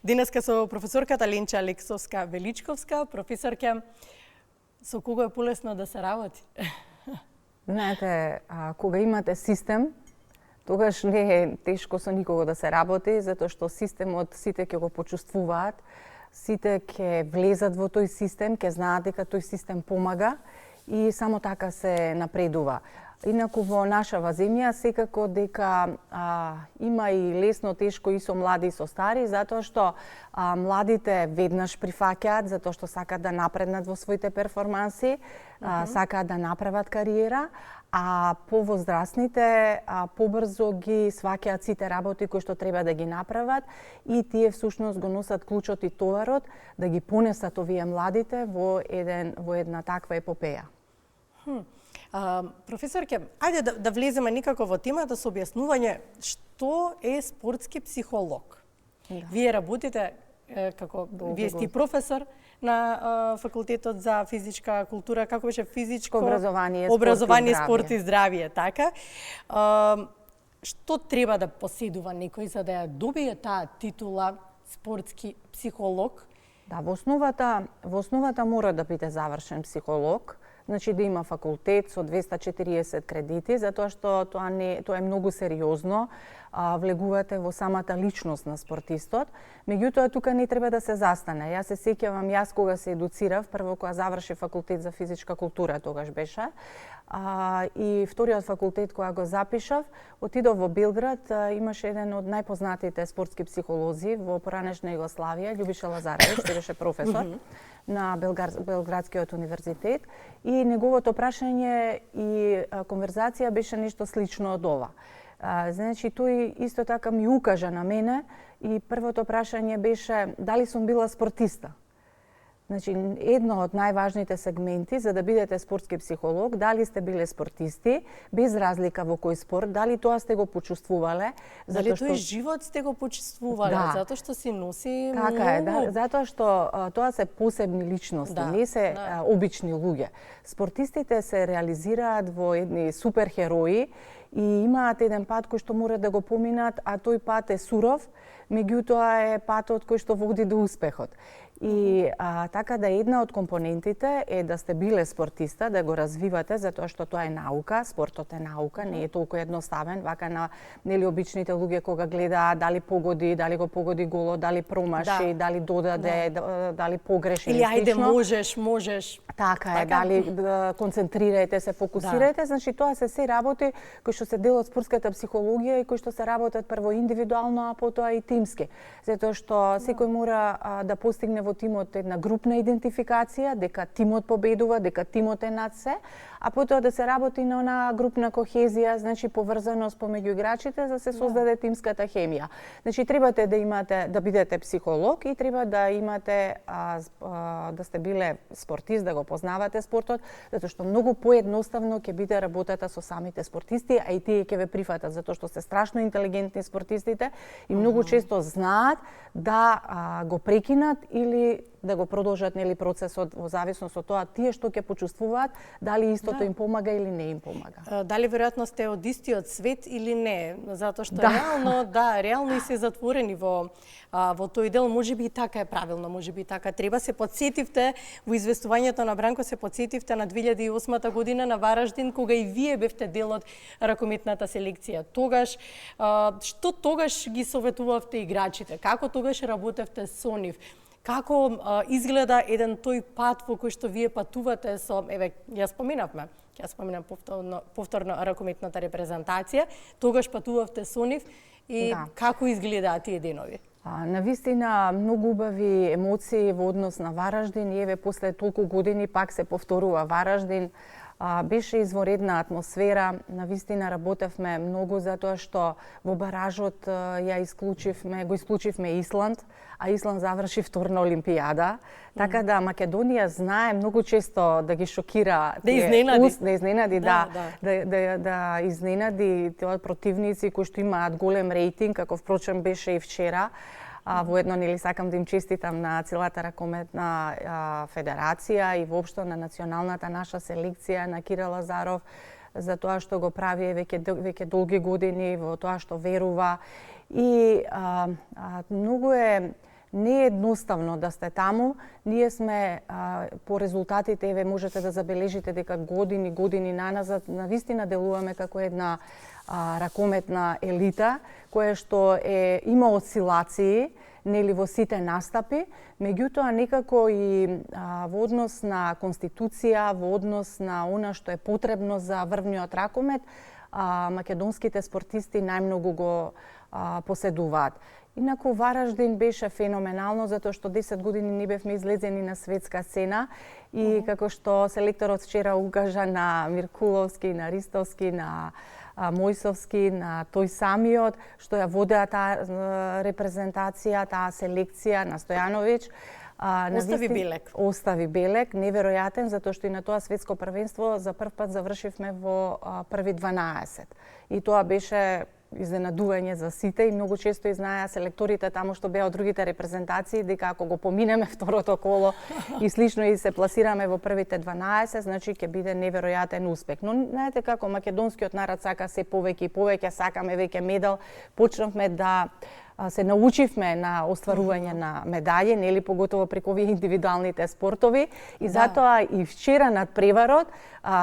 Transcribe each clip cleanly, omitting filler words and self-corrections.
Денеска со професорката Ленча Алексовска-Величковска, професорке, со кого е полесно да се работи? Знаете, кога имате систем, тогаш не е тешко со никого да се работи, затоа што системот сите ќе го почувствуваат, сите ќе влезат во тој систем, ќе знаат дека тој систем помага и само така се напредува. Инаку во нашава земја секако дека има и лесно, тешко и со млади и со стари, затоа што младите веднаш прифаќаат, затоа што сакаат да напреднат во своите перформанси, сакаат да направат кариера, а повозрастните побрзо ги сваќаат сите работи кои што треба да ги направат и тие всушност го носат клучот и товарот да ги понесат овие младите во една таква епопеја. Професорке, ајде да влеземе некако во темата со објаснување што е спортски психолог. Да. Вие работите вие сте професор на факултетот за физичка култура, како беше физичко образование, спорт и здравје, така? Што треба да поседува некој за да ја добие таа титула спортски психолог? Да, во основата мора да биде завршен психолог. Значи да има факултет со 240 кредити, затоа што тоа е многу сериозно. Влегувате во самата личност на спортистот. Меѓутоа, тука не треба да се застане. Јас се сеќавам, кога се едуцирав, прво кога заврши факултет за физичка култура, тогаш беше, и вториот факултет кога го запишав, отидов во Белград, имаше еден од најпознатите спортски психолози во поранешна Југославија, Љубиша Лазаревич, тој беше професор на Белградскиот универзитет, и неговото прашање и конверзација беше нешто слично од ова. Значи, тој исто така ми укажа на мене и првото прашање беше дали сум била спортиста. Значи, едно од најважните сегменти за да бидете спортски психолог, дали сте биле спортисти, без разлика во кој спорт, дали тоа сте го почувствувале. Дали тој живот сте го почувствувале, затоа што си носи така е, да, затоа што тоа се посебни личности, не се обични луѓе. Спортистите се реализираат во едни суперхерои и имаат еден пат кој што мора да го поминат, а тој пат е суров, меѓутоа е патот кој што води до успехот. И така да една од компонентите е да сте биле спортиста, да го развивате, затоа што тоа е наука, спортот е наука, не е толку едноставен, вака на обичните луѓе кога гледаат дали погоди, дали го погоди голот, дали промаши, дали додаде, дали погреши или ајде можеш. Така е, дали концентрирајте се, фокусирајте, значи тоа се работи кои што се дел од спортската психологија и кои што се работат прво индивидуално, а потоа и тимски. Затоа што секој мора да постигне во тимот една групна идентификација, дека тимот победува, дека тимот е над се, а потоа да се работи на она групна кохезија, значи поврзаност помеѓу играчите за да се создаде тимската хемија. Значи требате да бидете психолог и треба да имате да сте биле спортист, да го познавате спортот, затоа што многу поедноставно ќе биде работата со самите спортисти, а и тие ќе ве прифатат затоа што се страшно интелигентни спортистите и многу често знаат да го прекинат или да го продолжат процесот во зависност од тоа тие што ќе почувствуваат, дали истото им помага или не им помага. Дали веројатно сте од истиот свет или не, затоа што реално и се затворени во тој дел, можеби и така е правилно, можеби и така треба. Се потсетивте во известувањето на Бранко, се потсетивте на 2008 година на Вараждин, кога и вие бевте дел од ракометната селекција. Тогаш, што тогаш ги советувавте играчите? Како тогаш работевте со нив? Како изгледа еден тој пат во кој што вие патувате со, ја споменам повторно ракометната репрезентација, тогаш патувавте со нив и како изгледаат тие денови? Навистина многу убави емоции во однос на Вараждин и после толку години пак се повторува Вараждин. Беше изворедна атмосфера, навистина работевме многу затоа што во баражот го исклучивме Исланд, а Исланд заврши вторна олимпијада, така да Македонија знае многу често да ги шокира, да изненади, да изненади противници кои што имаат голем рейтинг, како впрочем беше и вчера. Воедно сакам да им честитам на целата ракометна федерација и воопшто на националната наша селекција, на Кира Лазаров, за тоа што го прави веќе долги години, во тоа што верува. И многу е Не е едноставно да сте таму. Ние сме по резултатите, еве можете да забележите дека години наназад навистина делуваме како една ракометна елита, која што има осцилации, нели во сите настапи, меѓутоа некако и во однос на конституција, во однос на она што е потребно за врвниот ракомет, македонските спортисти најмногу го поседуваат. Инаку Вараждин беше феноменално затоа што 10 години не бевме излезени на светска сцена и како што селекторот вчера укажа на Миркуловски, на Ристовски, на Мојсовски, на тој самиот, што ја водеа таа репрезентација, таа селекција на Стојановиќ. Остави белег, неверојатен, затоа што и на тоа светско првенство за прв пат завршивме во први 12. И тоа беше изненадување за сите и многу често и знаеа селекторите таму што беа од другите репрезентации дека ако го поминеме второто коло и слично и се пласираме во првите 12, значи ќе биде неверојатен успех. Но знаете како македонскиот народ сака се повеќе и повеќе, сакаме веќе медал, почнавме да се научивме на остварување на медаљи, нели поготово преку овие индивидуалните спортови и затоа и вчера над преварот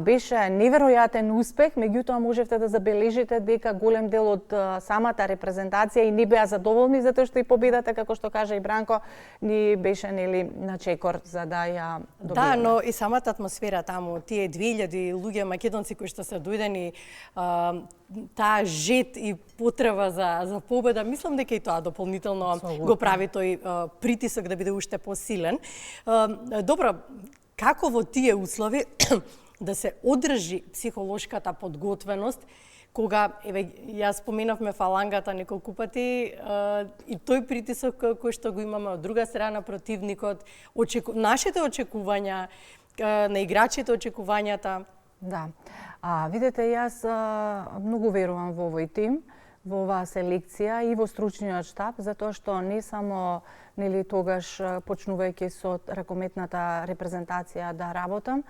беше неверојатен успех, меѓутоа можевте да забележите дека голем дел од самата репрезентација и не беа задоволни затоа што и победата, како што кажа и Бранко, ни беше нели на чекор за да ја добиеме. Да, но и самата атмосфера таму, тие 2000 луѓе македонци кои што се дојдени, таа жет и потреба за победа, мислам дека и тоа дополнително го прави тој притисок да биде уште посилен. Добро, како во тие услови да се одржи психолошката подготвеност, кога, еве, јас споменавме фалангата неколку пати, и тој притисок кој што го имаме од друга страна противникот, нашите очекувања, на играчите очекувањата. Да. Видете, јас многу верувам во овој тим, во оваа селекција и во стручниот штаб, затоа што не само нели тогаш почнувајќи со ракометната репрезентација да работам,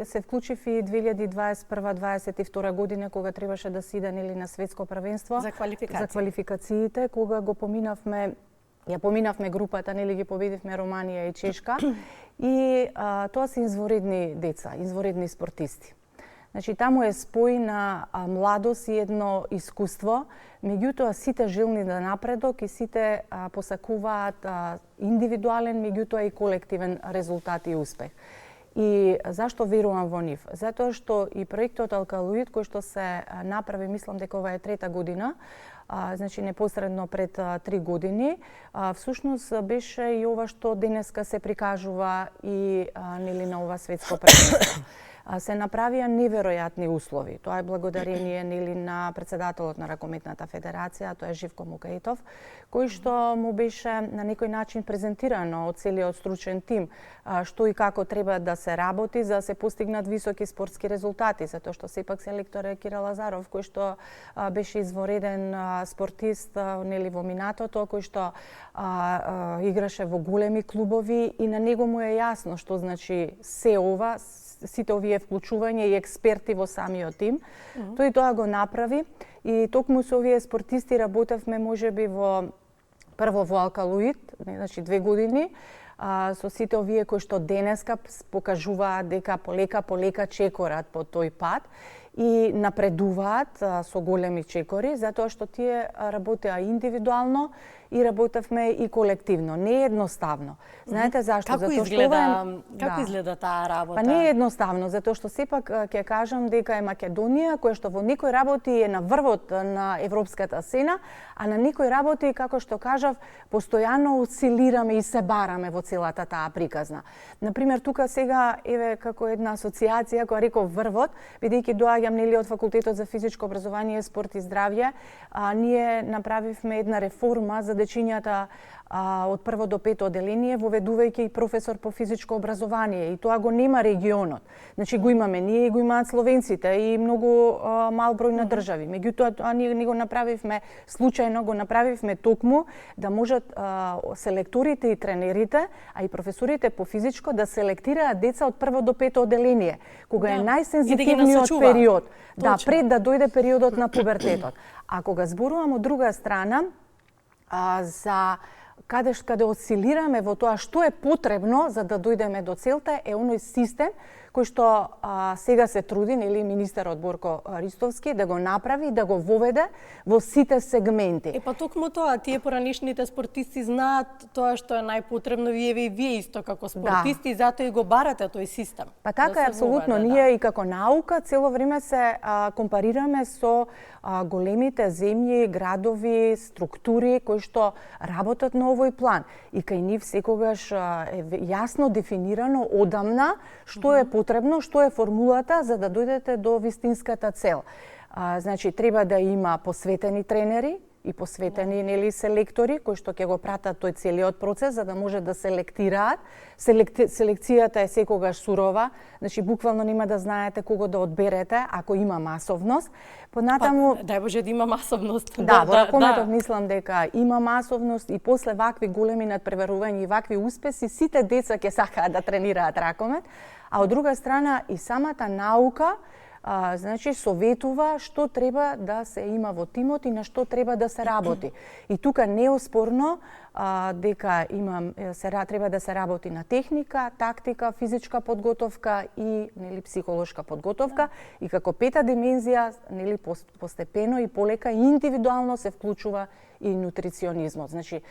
се вклучив и 2021-2022 година кога требаше да се иде нели на светско првенство за квалификациите, кога го поминавме групата, нели ги победивме Романија и Чешка и тоа се изворедни деца, изворедни спортисти. Значи, таму е спој на младост и едно искуство, меѓутоа сите желни да напредок и сите посакуваат индивидуален, меѓутоа и колективен резултат и успех. И зашто верувам во нив? Затоа што и проектот Алкалоид, кој што се направи, мислам дека ова е трета година, значи непосредно пред 3 години, всушност беше и ова што денеска се прикажува и нели на ова светско првенство. Се направија неверојатни услови. Тоа е благодарение нели на претседателот на Ракометната федерација, тоа е Живко Мукаитов, кој што му беше на некој начин презентирано од целиот стручен тим што и како треба да се работи за да се постигнат високи спортски резултати, затоа што сепак селектор е Кирил Лазаров, кој што беше извореден спортист нели во минатото, кој што играше во големи клубови и на него му е јасно што значи се ова, сите овие вклучувања и експерти во самиот тим. Тој тоа го направи и токму со овие спортисти работевме можеби прво во Алкалоид, значи 2 години, со сите овие кои што денеска покажуваат дека полека чекорат по тој пат и напредуваат со големи чекори, затоа што тие работеа индивидуално и работевме и колективно. Не е едноставно. Знаете зашто? Како изгледа таа работа? Па не е едноставно, затоа што сепак ќе кажам дека е Македонија која што во некои работи е на врвот на европската сцена, а на некои работи, како што кажав, постојано осцилираме и се бараме во целата таа приказна. Например, тука сега еве како една асоциација која реков врвот, бидејќи доаѓам нели од факултетот за физичко образование, спорт и здравје, ние направивме една реформа за дечињата од прво до пето оделение, воведувајќи и професор по физичко образование. И тоа го нема регионот. Значи го имаме ние и го имаат словенците и многу мал број на држави. Меѓутоа, ние не го направивме случајно, го направивме токму да можат селекторите и тренерите, а и професорите по физичко да селектираат деца од прво до пето оделение, кога е најсензитивниот период. Да, пред да дојде периодот на пубертетот. А кога зборувам од друга страна, за каде осцилираме во тоа што е потребно за да дојдеме до целта е оној систем кој што сега се труди, нели, министерот Борко Ристовски да го направи, да го воведе во сите сегменти. Па токму тоа, тие поранишните спортисти знаат тоа што е најпотребно, и вие исто како спортисти, затоа и го барате тој систем. Па така е, апсолутно. Ние и како наука цело време се компарираме со големите земји, градови, структури кои што работат на овој план. И кај нив секогаш е јасно дефинирано одамна што е потребно, што е формулата за да дојдете до вистинската цел. Значи, треба да има посветени тренери и посветени, нели, селектори кои што ќе го пратат тој целиот процес за да може да селектираат. Селекцијата е секогаш сурова, значи буквално нема да знаете кого да одберете ако има масовност. Понатаму, дај Боже да има масовност. Да, во ракометот мислам дека има масовност и после вакви големи надпреварувања и вакви успеси сите деца ќе сакаат да тренираат ракомет, а од друга страна и самата наука значи советува што треба да се има во тимот и на што треба да се работи. И тука неоспорно дека треба да се работи на техника, тактика, физичка подготовка и, нели, психолошка подготовка, и како пета димензија, нели, постепено и полека индивидуално се вклучува и нутриционизмот. Значи,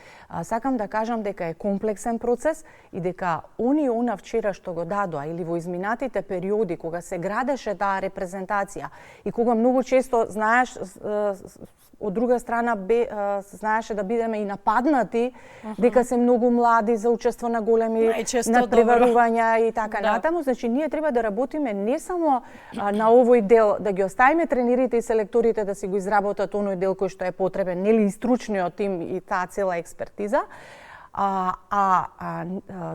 сакам да кажам дека е комплексен процес и дека она вчера што го дадоа или во изминатите периоди кога се градеше таа репрезентација и кога многу често, знаеш, од друга страна знаеше да бидеме и нападнати дека се многу млади за учество на големи надпреварувања и така натаму. Значи, ние треба да работиме не само на овој дел, да ги оставиме тренерите и селекторите да си го изработат оној дел кој што е потребен, нели, и стручниот тим и таа цела експертиза,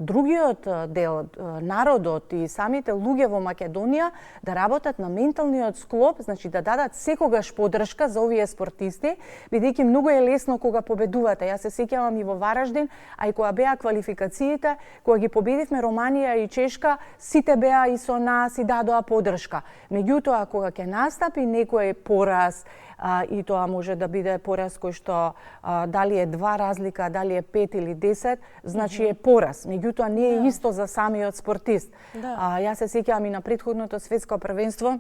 другиот дел, народот и самите луѓе во Македонија да работат на менталниот склоп, значи да дадат секогаш поддршка за овие спортисти, бидејќи многу е лесно кога победувате. Јас се сеќавам и во Вараждин, а и кога беа квалификациите, кога ги победивме Романија и Чешка, сите беа и со нас и дадоа поддршка. Меѓутоа, кога ќе настапи некој пораз, и тоа може да биде пораз кој што дали е 2 разлика, дали е 5 или 10, значи е пораз. Меѓутоа не е исто за самиот спортист. Јас се сеќавам и на претходното светско првенство,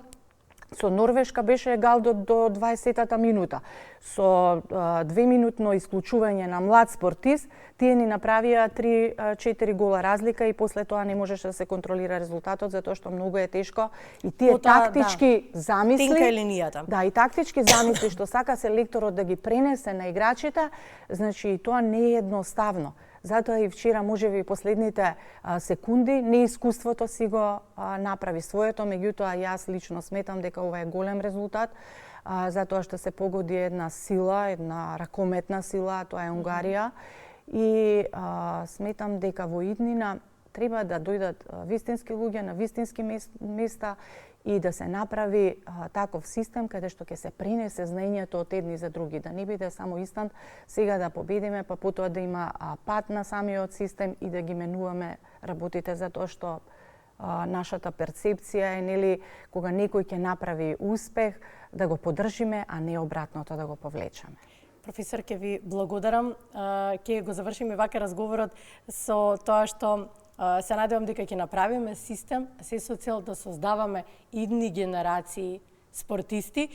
со Норвешка беше гал до 20-та минута. Со 2-минутно исклучување на млад спортист, тие ни направија 3-4 гола разлика и после тоа не можеше да се контролира резултатот затоа што многу е тешко и тие тактички замисли. Тинка е линијата. Да, и тактички замисли што сака селекторот да ги пренесе на играчите, значи тоа не е едноставно. Затоа и вчера можеби последните секунди неискуството си го направи своето, меѓутоа јас лично сметам дека ова е голем резултат, затоа што се погоди една сила, една ракометна сила, тоа е Унгарија, и сметам дека во иднина треба да дојдат вистински луѓе на вистински места и да се направи таков систем каде што ќе се пренесе знаењето од едни за други, да не биде само инстант сега да победиме, па потоа да има пат на самиот систем и да ги менуваме работите, затоа што нашата перцепција е, нели, кога некој ќе направи успех, да го поддржиме, а не обратното, да го повлечеме. Професор, ќе ви благодарам. Ќе го завршиме вака разговорот со тоа што се надевам дека ќе направиме систем, се со цел да создаваме идни генерации спортисти.